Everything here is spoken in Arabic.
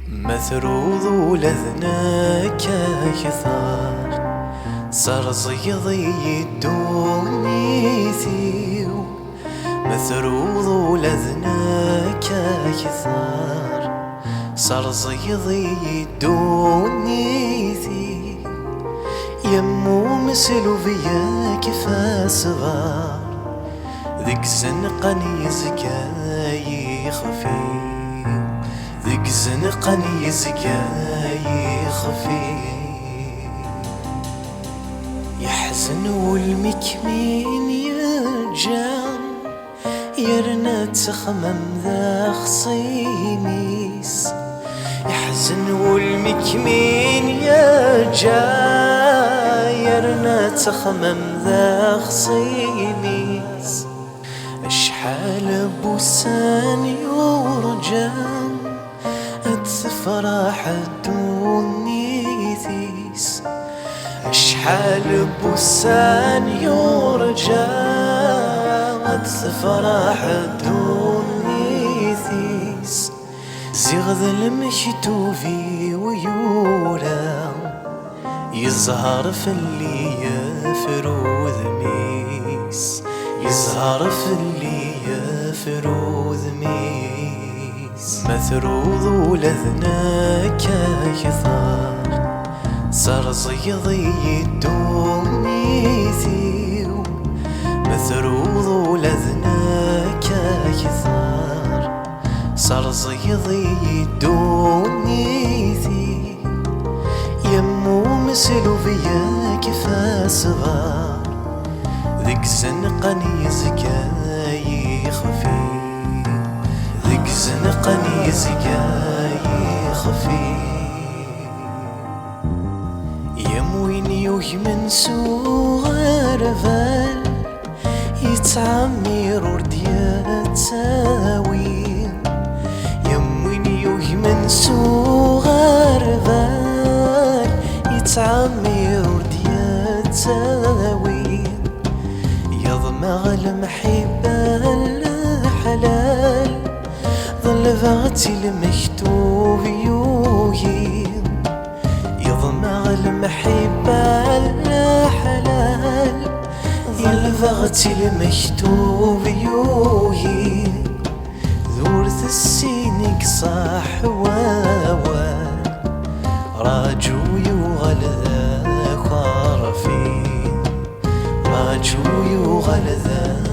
مثروض ولذنك كثار صار زيضي الدونيثيو مثروض ولذنك كثار صار زيضي الدونيثي يمو مسلو فيا كفا صغار ذيك زنقا يزكاي خفي ذيك زنقا يزكاي خفي يحزن والمكمين يرجع يرنا تخمم ذا خصيميس يحزن والمكمين يرجع يرنا تخمم ذا خصيميس اشحال بوسان يرجع اتفرح الدونيثيس اشحال بوسان يرجع اتفرح الدونيثيس زغذ المكتوفي ويورا يظهر في اللي يفرو ذميس يظهر في اللي يفرو ذميس مثروض ولذنك كثار صار زيضي الدونيثيو مثروض ولذنك كثار صار زيضي الدونيثي يمو مسلو فيا كفا صغار ذيك زنقا يزكاي خفي ذيك زنقا يزكاي خفي يموين يوهمن صغار فال يتعمر ورديات ساوي يموين يوهمن صغار فال يتعمر ورديات ساوي يضمغ المحبة الحلال ظل فغتي المكتوب يوهيم يضمغ المحبة الحلال ظل فغتي المكتوب يوهيم ذورث السينك صاح واوان راجو يغلى خارفين راجو يغلى